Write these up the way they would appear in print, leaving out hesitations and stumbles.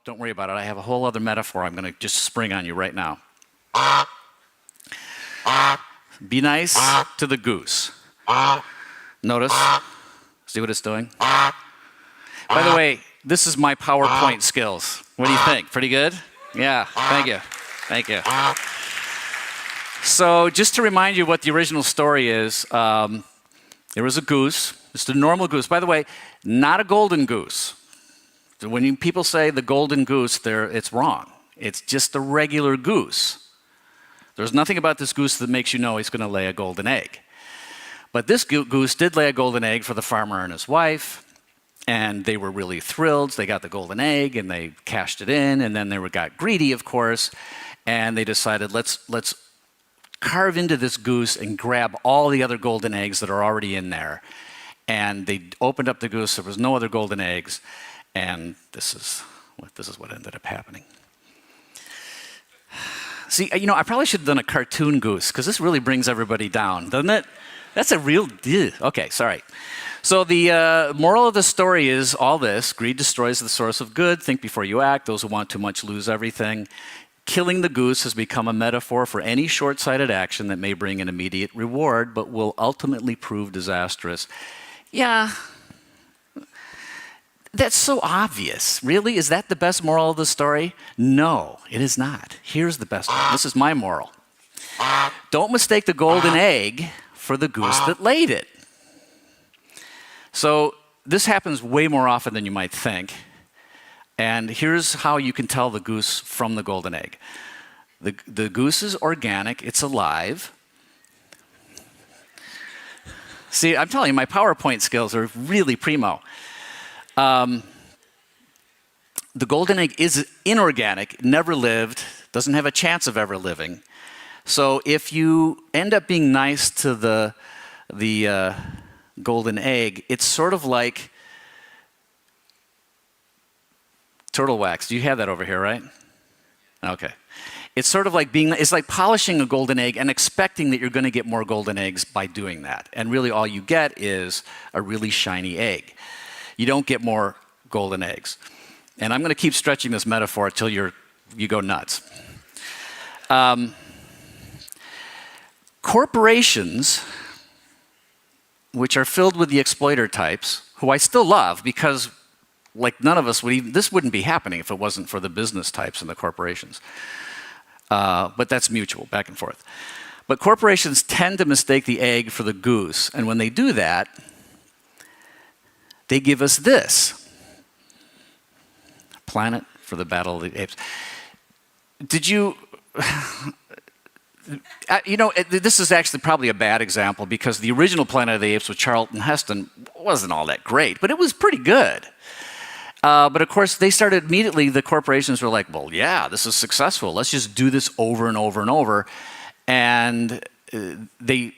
Don't worry about it. I have a whole other metaphor I'm going to just spring on you right now. Be nice to the goose. Notice? See what it's doing? By the way, this is my PowerPoint skills. What do you think? Pretty good? Yeah, thank you. Thank you. So just to remind you what the original story is, there was a goose, just a normal goose. By the way, not a golden goose. So when people say the golden goose, it's wrong. It's just a regular goose. There's nothing about this goose that makes you know he's going to lay a golden egg. But this goose did lay a golden egg for the farmer and his wife, and they were really thrilled. They got the golden egg, and they cashed it in, and then they got greedy, of course, and they decided, let's carve into this goose and grab all the other golden eggs that are already in there. And they opened up the goose. There was no other golden eggs, and this is what ended up happening. See, I probably should have done a cartoon goose, because this really brings everybody down, doesn't it? That's a real deal. Okay, sorry. So the moral of the story is all this: greed destroys the source of good. Think before you act. Those who want too much lose everything. Killing the goose has become a metaphor for any short-sighted action that may bring an immediate reward, but will ultimately prove disastrous. Yeah, that's so obvious. Really? Is that the best moral of the story? No, it is not. Here's the best one. This is my moral. Don't mistake the golden egg for the goose that laid it. So this happens way more often than you might think. And here's how you can tell the goose from the golden egg. The goose is organic. It's alive. See, I'm telling you, my PowerPoint skills are really primo. The golden egg is inorganic, never lived, doesn't have a chance of ever living. So if you end up being nice to the golden egg, it's sort of like turtle wax. You have that over here, right? Okay. It's sort of like it's like polishing a golden egg and expecting that you're going to get more golden eggs by doing that. And really all you get is a really shiny egg. You don't get more golden eggs. And I'm going to keep stretching this metaphor until you go nuts. Corporations, which are filled with the exploiter types, who I still love because, like, none of us this wouldn't be happening if it wasn't for the business types and the corporations. But that's mutual, back and forth. But corporations tend to mistake the egg for the goose, and when they do that, they give us this. Planet for the Battle of the Apes. Did you... this is actually probably a bad example because the original Planet of the Apes with Charlton Heston wasn't all that great, but it was pretty good. But of course, they started immediately, the corporations were like, well, yeah, this is successful. Let's just do this over and over and over. And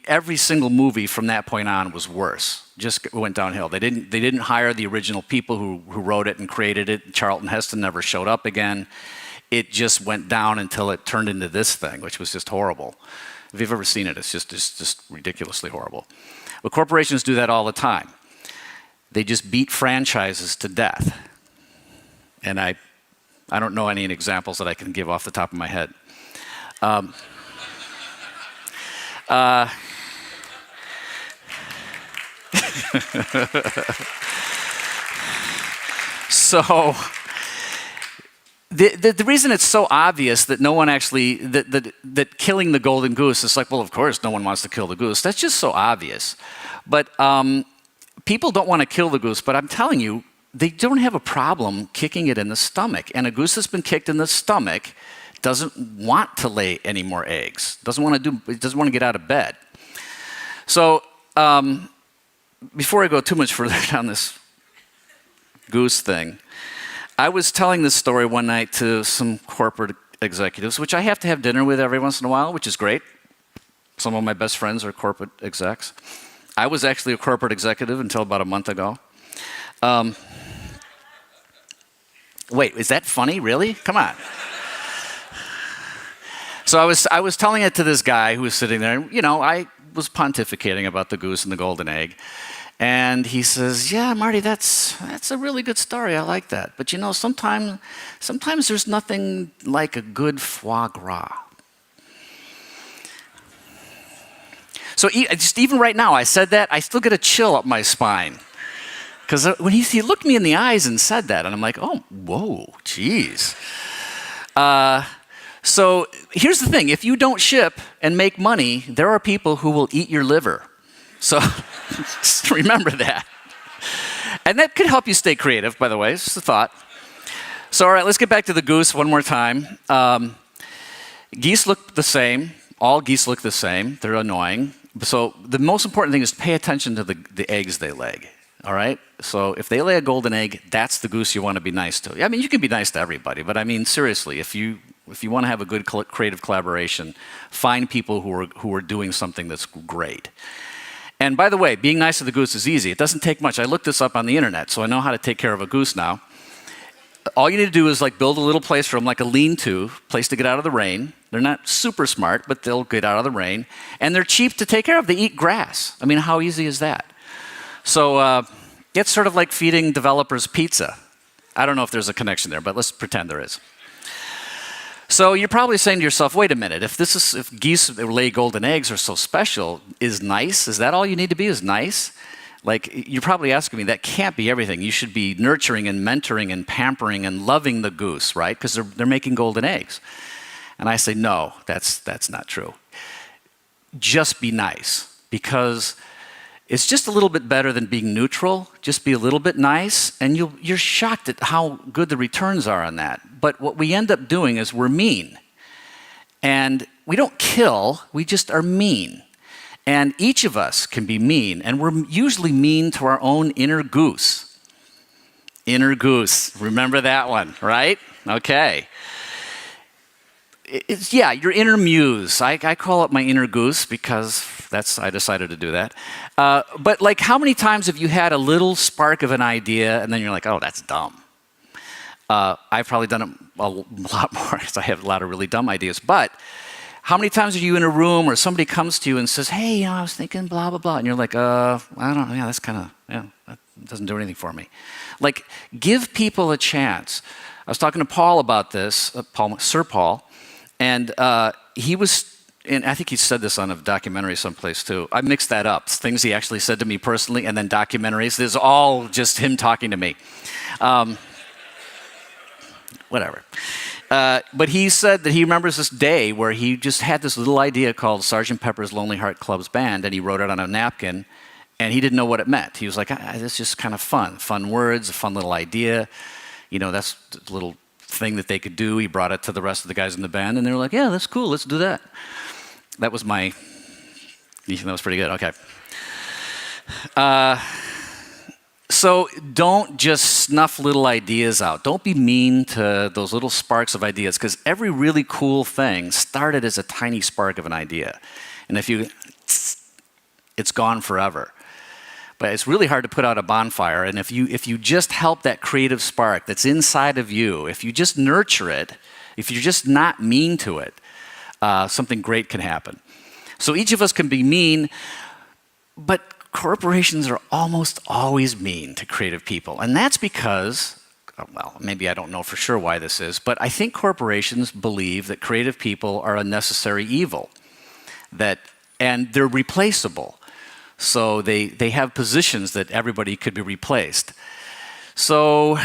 every single movie from that point on was worse. Just went downhill. They didn't hire the original people who wrote it and created it. Charlton Heston never showed up again. It just went down until it turned into this thing, which was just horrible. If you've ever seen it, it's just ridiculously horrible. But corporations do that all the time. They just beat franchises to death. And I don't know any examples that I can give off the top of my head. So the reason it's so obvious that no one actually, that killing the golden goose is like, well, of course no one wants to kill the goose. That's just so obvious. But people don't want to kill the goose, but I'm telling you, they don't have a problem kicking it in the stomach. And a goose that's been kicked in the stomach doesn't want to lay any more eggs. It doesn't want to get out of bed. So before I go too much further down this goose thing, I was telling this story one night to some corporate executives, which I have to have dinner with every once in a while, which is great. Some of my best friends are corporate execs. I was actually a corporate executive until about a month ago. Wait, is that funny? Really? Come on. So I was telling it to this guy who was sitting there, and I was pontificating about the goose and the golden egg. And he says, yeah, Marty, that's a really good story. I like that. But you know, sometimes there's nothing like a good foie gras. So just even right now, I said that, I still get a chill up my spine. Because when he looked me in the eyes and said that, and I'm like, oh, whoa, geez. So here's the thing. If you don't ship and make money, there are people who will eat your liver. So just remember that. And that could help you stay creative, by the way. It's just a thought. So all right, let's get back to the goose one more time. Geese look the same. All geese look the same. They're annoying. So the most important thing is to pay attention to the eggs they lay. All right? So if they lay a golden egg, that's the goose you want to be nice to. I mean, you can be nice to everybody, but I mean, seriously, if you want to have a good creative collaboration, find people who are doing something that's great. And by the way, being nice to the goose is easy. It doesn't take much. I looked this up on the internet, so I know how to take care of a goose now. All you need to do is like build a little place for them, like a lean-to, place to get out of the rain. They're not super smart, but they'll get out of the rain. And they're cheap to take care of. They eat grass. I mean, how easy is that? So it's sort of like feeding developers pizza. I don't know if there's a connection there, but let's pretend there is. So you're probably saying to yourself, wait a minute, if geese that lay golden eggs are so special, is nice? Is that all you need to be, is nice? Like, you're probably asking me, that can't be everything. You should be nurturing and mentoring and pampering and loving the goose, right? Because they're making golden eggs. And I say, no, that's not true. Just be nice, because it's just a little bit better than being neutral. Just be a little bit nice, and you're shocked at how good the returns are on that. But what we end up doing is we're mean. And we don't kill, we just are mean. And each of us can be mean, and we're usually mean to our own inner goose. Inner goose, remember that one, right? Okay. Yeah, your inner muse. I call it my inner goose because I decided to do that. But like, how many times have you had a little spark of an idea and then you're like, oh, that's dumb? I've probably done it a lot more because I have a lot of really dumb ideas. But how many times are you in a room or somebody comes to you and says, hey, I was thinking blah, blah, blah. And you're like, I don't know. Yeah, that's kind of, that doesn't do anything for me. Like, give people a chance. I was talking to Paul about this, Sir Paul. And he was, and I think he said this on a documentary someplace too. I mixed that up. Things he actually said to me personally and then documentaries. This is all just him talking to me. Whatever. But he said that he remembers this day where he just had this little idea called Sgt. Pepper's Lonely Heart Club's Band, and he wrote it on a napkin, and he didn't know what it meant. He was like, this is just kind of fun. Fun words, a fun little idea. You know, that's a little thing that they could do. He brought it to the rest of the guys in the band, and they were like, yeah, that's cool, let's do that. That was pretty good, okay. So don't just snuff little ideas out. Don't be mean to those little sparks of ideas, because every really cool thing started as a tiny spark of an idea. And it's gone forever. But it's really hard to put out a bonfire, and if you just help that creative spark that's inside of you, if you just nurture it, if you're just not mean to it, something great can happen. So each of us can be mean, but corporations are almost always mean to creative people. And that's because, well, maybe I don't know for sure why this is, but I think corporations believe that creative people are a necessary evil, and they're replaceable. So they have positions that everybody could be replaced. So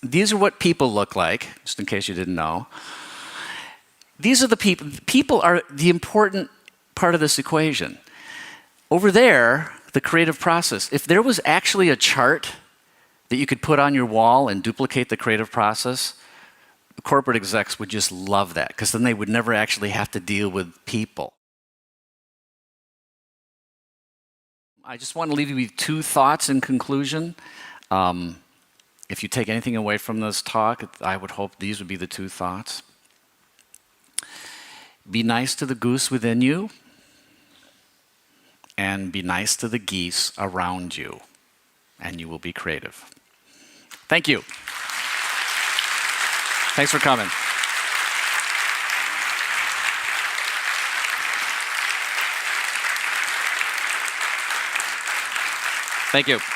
these are what people look like, just in case you didn't know. These are the people. People are the important part of this equation. Over there, the creative process. If there was actually a chart that you could put on your wall and duplicate the creative process, corporate execs would just love that, because then they would never actually have to deal with people. I just want to leave you with two thoughts in conclusion. If you take anything away from this talk, I would hope these would be the two thoughts. Be nice to the goose within you, and be nice to the geese around you, and you will be creative. Thank you. Thanks for coming. Thank you.